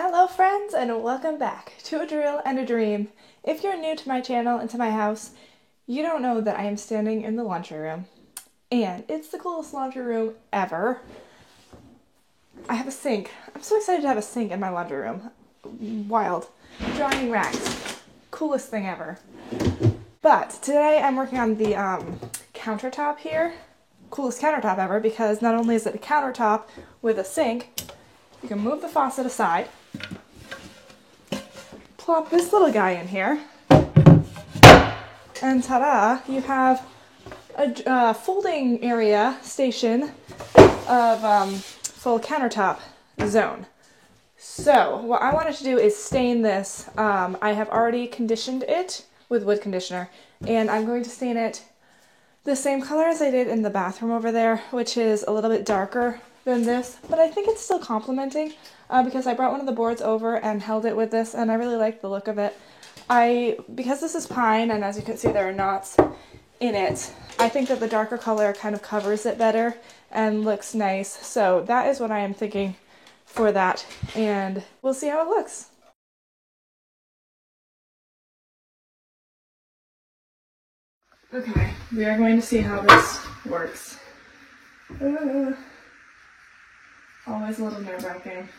Hello friends, and welcome back to A Drill and a Dream. If you're new to my channel and to my house, you don't know that I am standing in the laundry room. And it's the coolest laundry room ever. I have a sink. I'm so excited to have a sink in my laundry room. Wild. Drying racks. Coolest thing ever. But today I'm working on the countertop here. Coolest countertop ever, because not only is it a countertop with a sink, you can move the faucet aside, plop this little guy in here, and ta-da, you have a folding area station of full countertop zone. So what I wanted to do is stain this. I have already conditioned it with wood conditioner, and I'm going to stain it the same color as I did in the bathroom over there, which is a little bit darker than this, but I think it's still complementing because I brought one of the boards over and held it with this, and I really like the look of it. Because this is pine, and as you can see there are knots in it, I think that the darker color kind of covers it better and looks nice. So that is what I am thinking for that, and we'll see how it looks. Okay, we are going to see how this works. Always a little nerve-wracking.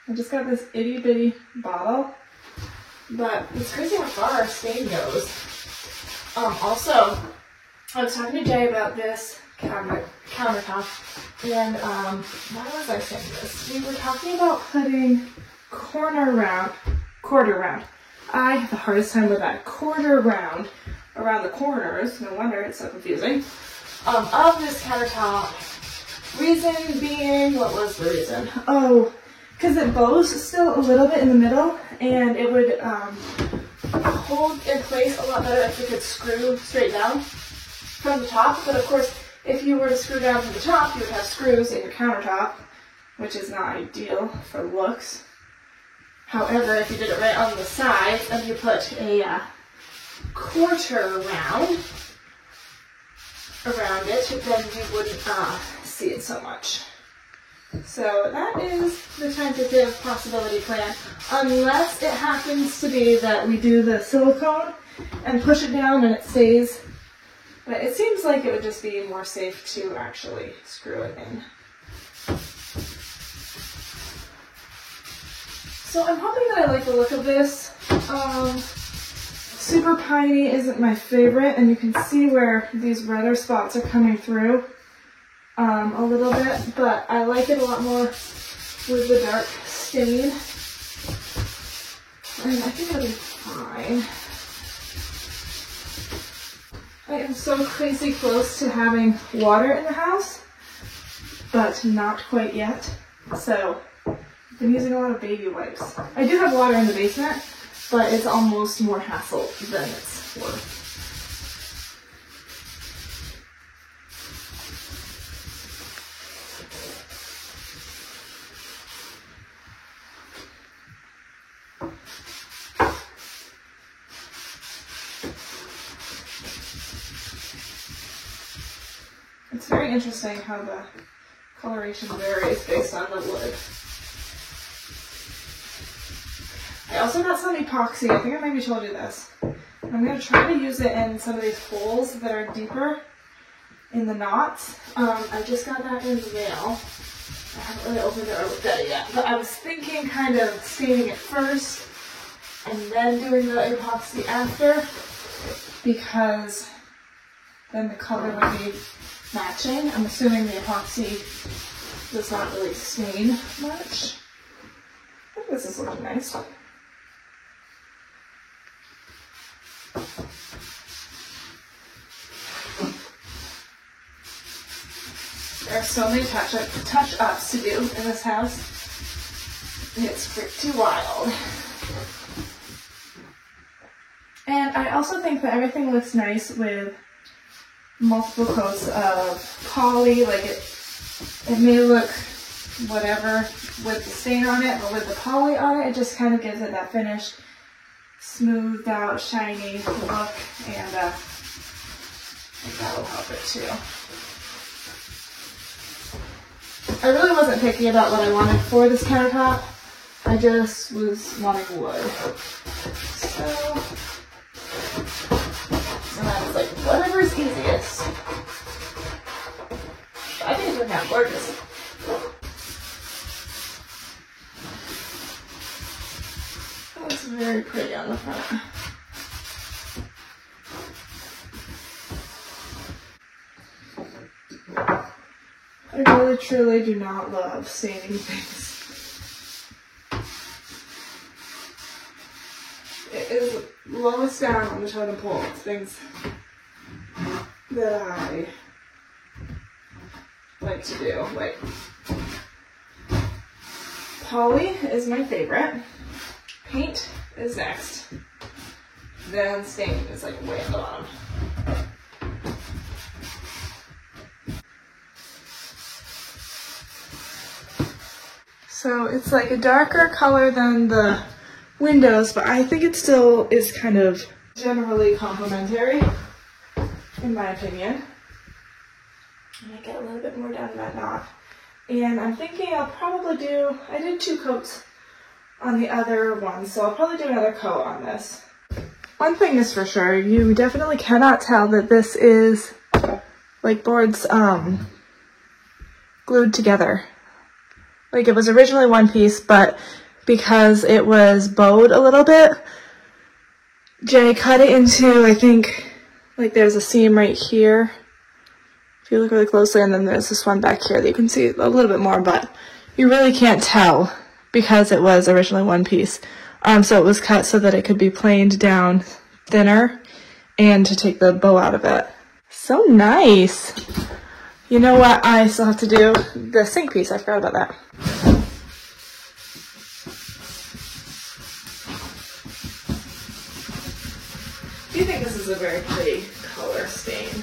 I just got this itty-bitty bottle, but it's crazy how far our stain goes. Also, I was talking to Jay about this countertop, and why was I saying this? We were talking about putting quarter round. I have the hardest time with that. Quarter round around the corners, no wonder it's so confusing, of this countertop. Reason being, what was the reason? Oh, because it bows still a little bit in the middle, and it would hold in place a lot better if you could screw straight down from the top. But of course, if you were to screw down from the top, you would have screws in your countertop, which is not ideal for looks. However, if you did it right on the sides and you put a quarter round around it, then you wouldn't see it so much. So that is the tentative possibility plan, unless it happens to be that we do the silicone and push it down and it stays. But it seems like it would just be more safe to actually screw it in. So I'm hoping that I like the look of this. Super piney isn't my favorite, and you can see where these redder spots are coming through a little bit, but I like it a lot more with the dark stain, and I think it'll be fine. I am so crazy close to having water in the house, but not quite yet, so I've been using a lot of baby wipes. I do have water in the basement, but it's almost more hassle than it's worth. It's very interesting how the coloration varies based on the wood. I also got some epoxy. I think I maybe told you this. I'm going to try to use it in some of these holes that are deeper in the knots. I just got that in the mail. I haven't really opened it or looked at it yet. But I was thinking kind of staining it first and then doing the epoxy after, because then the color would be matching. I'm assuming the epoxy does not really stain much. I think this is looking nice. There are so many touch-ups to do in this house. It's pretty wild. And I also think that everything looks nice with multiple coats of poly. Like it may look whatever with the stain on it, but with the poly on it, it just kind of gives it that finished, smoothed out, shiny look, and I think that will help it too. I really wasn't picky about what I wanted for this countertop. I just was wanting wood. So I was like, whatever is easiest. I think it's working out gorgeous. That's very pretty on the front. I really truly do not love staining things. It is lowest down on the totem pole of things that I like to do. Like, poly is my favorite. Paint is next. Then staining is like way at the bottom. So it's like a darker color than the windows, but I think it still is kind of generally complementary, in my opinion. And I get a little bit more down that knot. And I'm thinking I'll probably do, I did 2 coats on the other one, so I'll probably do another coat on this. One thing is for sure, you definitely cannot tell that this is like boards glued together. Like, it was originally one piece, but because it was bowed a little bit, Jay cut it into, I think, like there's a seam right here, if you look really closely, and then there's this one back here that you can see a little bit more, but you really can't tell because it was originally one piece. So it was cut so that it could be planed down thinner and to take the bow out of it. So nice! You know what? I still have to do the sink piece. I forgot about that. Do you think this is a very pretty color stain?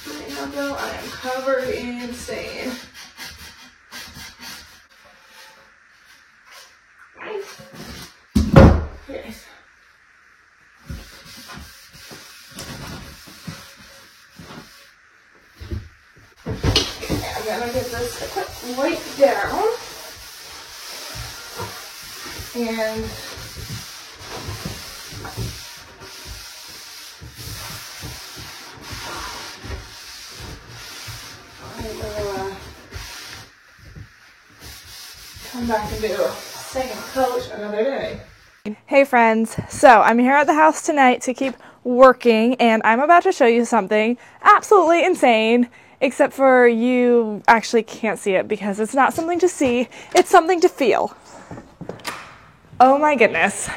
Right now though, I am covered in stain. Okay. I'm gonna get this a quick wipe down. And I will come back and do a second coat another day. Hey friends, so I'm here at the house tonight to keep working, and I'm about to show you something absolutely insane, except for you actually can't see it because it's not something to see, it's something to feel. Oh my goodness.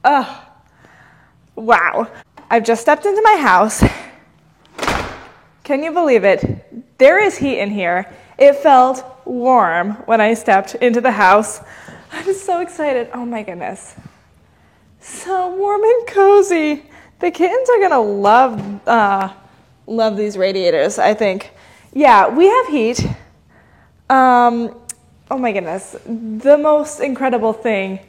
Oh, wow. I've just stepped into my house. Can you believe it? There is heat in here. It felt warm when I stepped into the house. I'm so excited. Oh my goodness. So warm and cozy. The kittens are gonna love these radiators, I think. Yeah, we have heat. Oh my goodness. The most incredible thing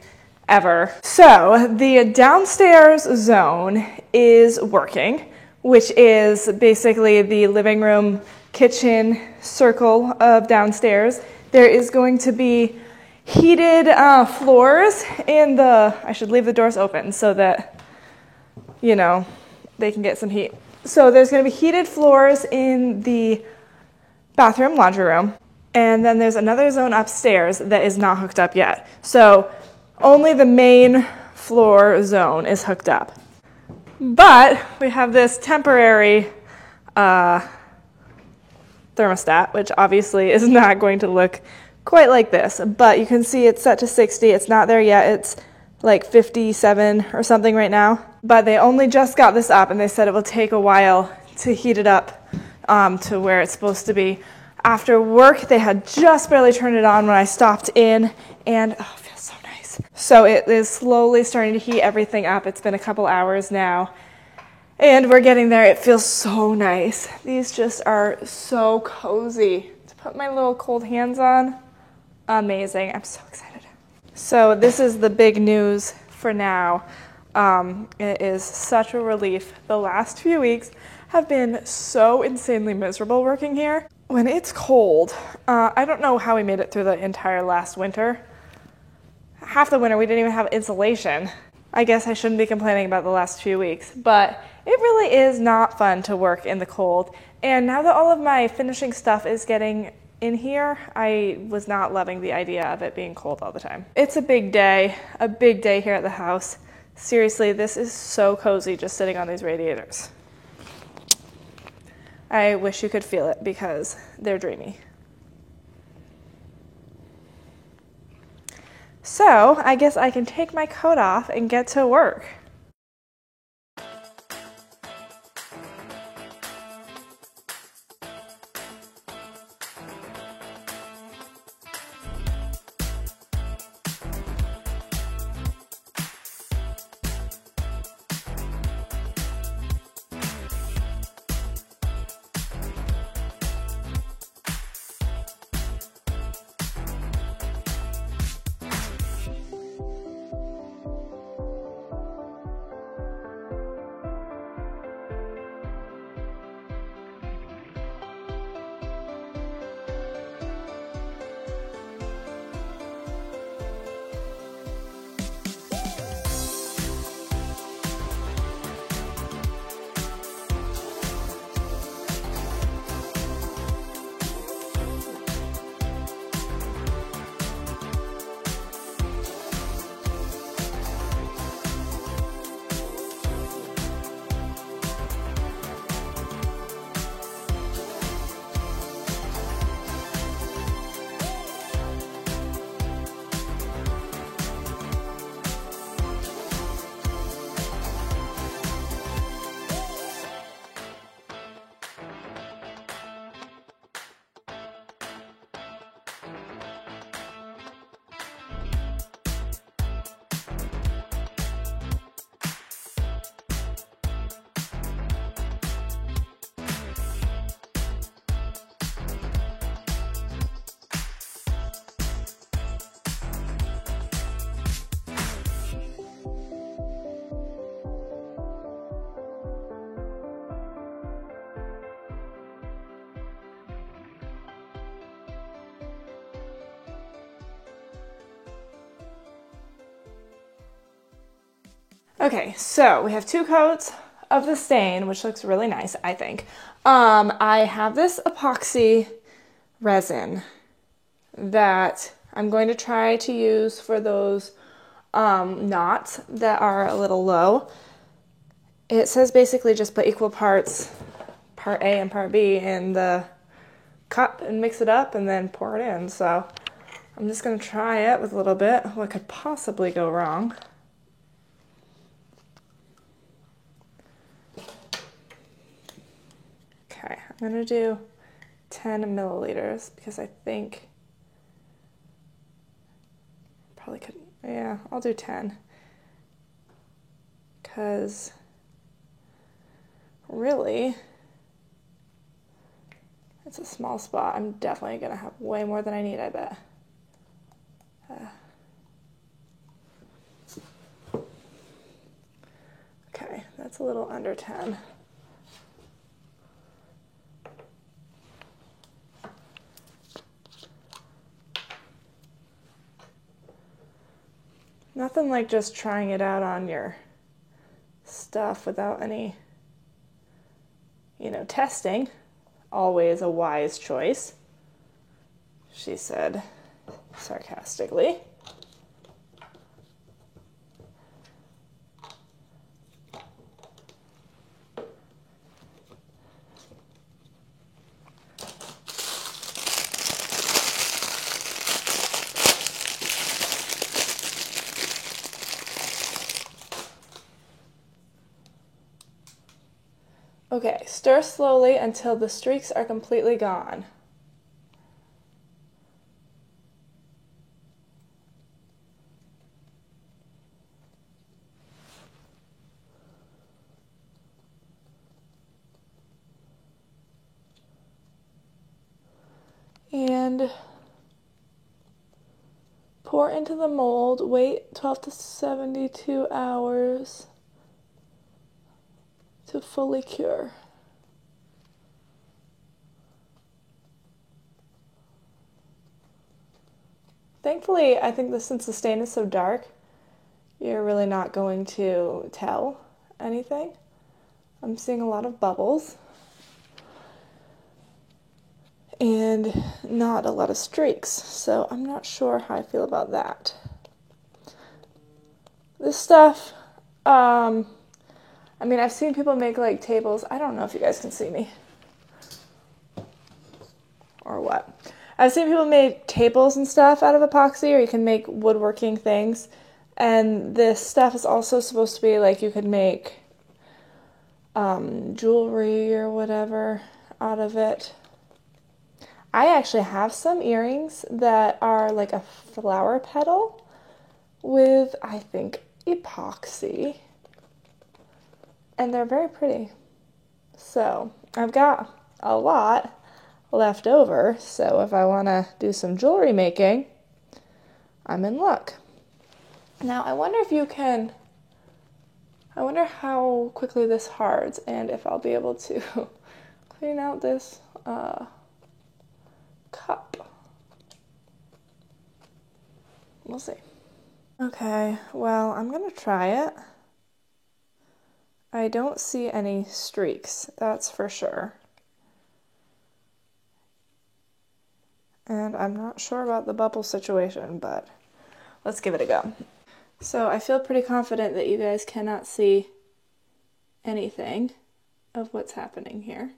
ever. So the downstairs zone is working, which is basically the living room, kitchen circle of downstairs. There is going to be heated floors in the, I should leave the doors open so that, you know, they can get some heat. So there's going to be heated floors in the bathroom, laundry room, and then there's another zone upstairs that is not hooked up yet. So only the main floor zone is hooked up. But we have this temporary thermostat, which obviously is not going to look quite like this, but you can see it's set to 60. It's not there yet. It's like 57 or something right now. But they only just got this up, and they said it will take a while to heat it up to where it's supposed to be. After work, they had just barely turned it on when I stopped in, and oh, it feels so nice. So it is slowly starting to heat everything up. It's been a couple hours now, and we're getting there. It feels so nice. These just are so cozy to put my little cold hands on. Amazing. I'm so excited. So this is the big news for now. It is such a relief. The last few weeks have been so insanely miserable working here. When it's cold, I don't know how we made it through the entire last winter. Half the winter we didn't even have insulation. I guess I shouldn't be complaining about the last few weeks, but it really is not fun to work in the cold. And now that all of my finishing stuff is getting in here, I was not loving the idea of it being cold all the time. It's a big day here at the house. Seriously, this is so cozy just sitting on these radiators. I wish you could feel it because they're dreamy. So I guess I can take my coat off and get to work. Okay, so we have 2 coats of the stain, which looks really nice, I think. I have this epoxy resin that I'm going to try to use for those knots that are a little low. It says basically just put equal parts, part A and part B, in the cup and mix it up and then pour it in. So I'm just going to try it with a little bit. What could possibly go wrong? Okay, I'm going to do 10 milliliters because I think probably could, yeah, I'll do 10 because really it's a small spot. I'm definitely going to have way more than I need, I bet. Okay, that's a little under 10. Nothing like just trying it out on your stuff without any, testing. Always a wise choice, she said sarcastically. Okay, stir slowly until the streaks are completely gone. And pour into the mold, wait 12 to 72 hours to fully cure. Thankfully, I think that since the stain is so dark, you're really not going to tell anything. I'm seeing a lot of bubbles and not a lot of streaks, so I'm not sure how I feel about that. This stuff, I mean, I've seen people make like tables. I don't know if you guys can see me or what. I've seen people make tables and stuff out of epoxy, or you can make woodworking things. And this stuff is also supposed to be like you could make jewelry or whatever out of it. I actually have some earrings that are like a flower petal with, I think, epoxy. And they're very pretty. So I've got a lot left over, so if I want to do some jewelry making, I'm in luck. Now I wonder how quickly this hards and if I'll be able to clean out this cup. We'll see. Okay, well, I'm gonna try it. I don't see any streaks, that's for sure. And I'm not sure about the bubble situation, but let's give it a go. So I feel pretty confident that you guys cannot see anything of what's happening here.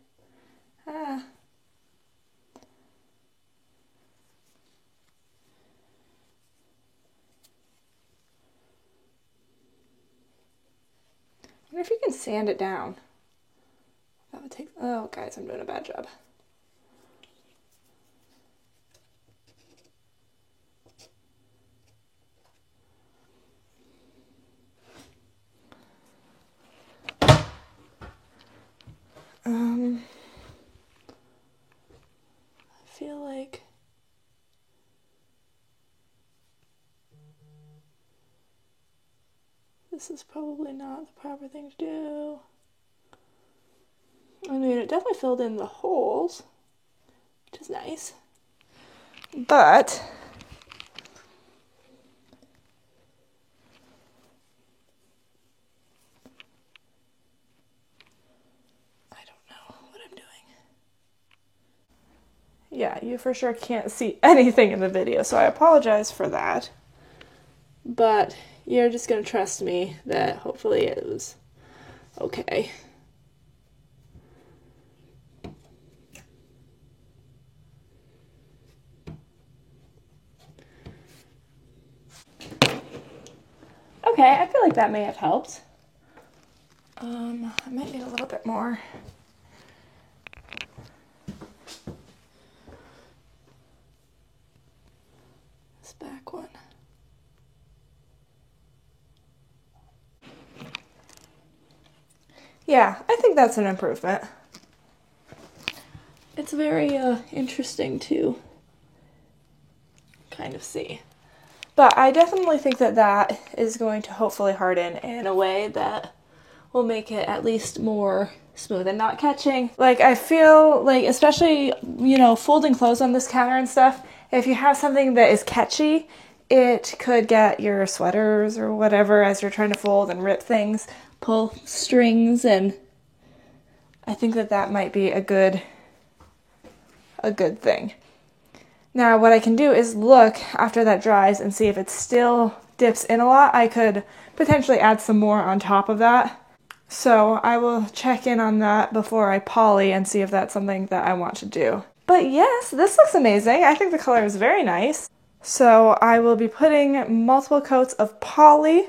I wonder if you can sand it down. That would take, oh guys, I'm doing a bad job. I feel like this is probably not the proper thing to do. I mean, it definitely filled in the holes, which is nice. But I don't know what I'm doing. Yeah, you for sure can't see anything in the video, so I apologize for that. But you're just gonna trust me that hopefully it was okay. Okay, I feel like that may have helped. I might need a little bit more. This back one. Yeah, I think that's an improvement. It's very interesting to kind of see. But I definitely think that that is going to hopefully harden in a way that will make it at least more smooth and not catching. Like, I feel like, especially, you know, folding clothes on this counter and stuff, if you have something that is catchy, it could get your sweaters or whatever as you're trying to fold and rip things, pull strings, and I think that that might be a good thing. Now what I can do is look after that dries and see if it still dips in a lot. I could potentially add some more on top of that. So I will check in on that before I poly and see if that's something that I want to do. But yes, this looks amazing. I think the color is very nice. So I will be putting multiple coats of poly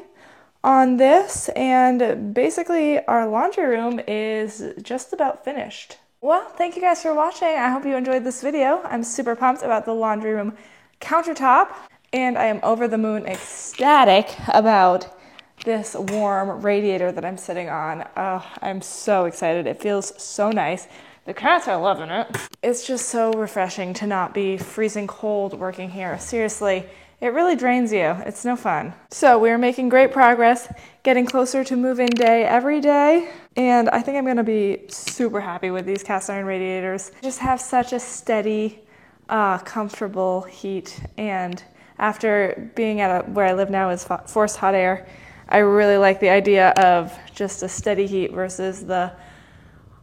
on this, and basically our laundry room is just about finished. Well, thank you guys for watching. I hope you enjoyed this video. I'm super pumped about the laundry room countertop, and I am over the moon ecstatic about this warm radiator that I'm sitting on. Oh, I'm so excited. It feels so nice. The cats are loving it. It's just so refreshing to not be freezing cold working here. Seriously, it really drains you. It's no fun. So we're making great progress, getting closer to move-in day every day. And I think I'm gonna be super happy with these cast iron radiators. Just have such a steady, comfortable heat. And after being at where I live now is forced hot air. I really like the idea of just a steady heat versus the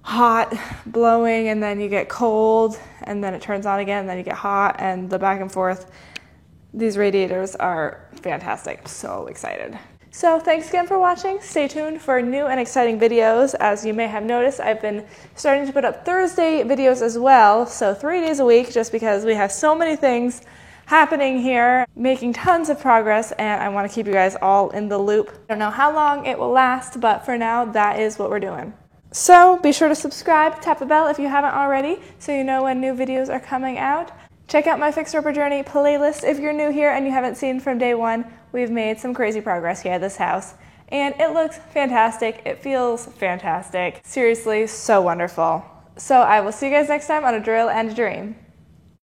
hot blowing and then you get cold and then it turns on again and then you get hot and the back and forth. These radiators are fantastic. I'm so excited. So thanks again for watching. Stay tuned for new and exciting videos. As you may have noticed, I've been starting to put up Thursday videos as well. So 3 days a week, just because we have so many things happening here, making tons of progress, and I want to keep you guys all in the loop. I don't know how long it will last, but for now, that is what we're doing. So be sure to subscribe, tap the bell if you haven't already, so you know when new videos are coming out. Check out my Fixer Upper Journey playlist if you're new here and you haven't seen from day one. We've made some crazy progress here at this house, and it looks fantastic. It feels fantastic. Seriously, so wonderful. So I will see you guys next time on A Drill and a Dream.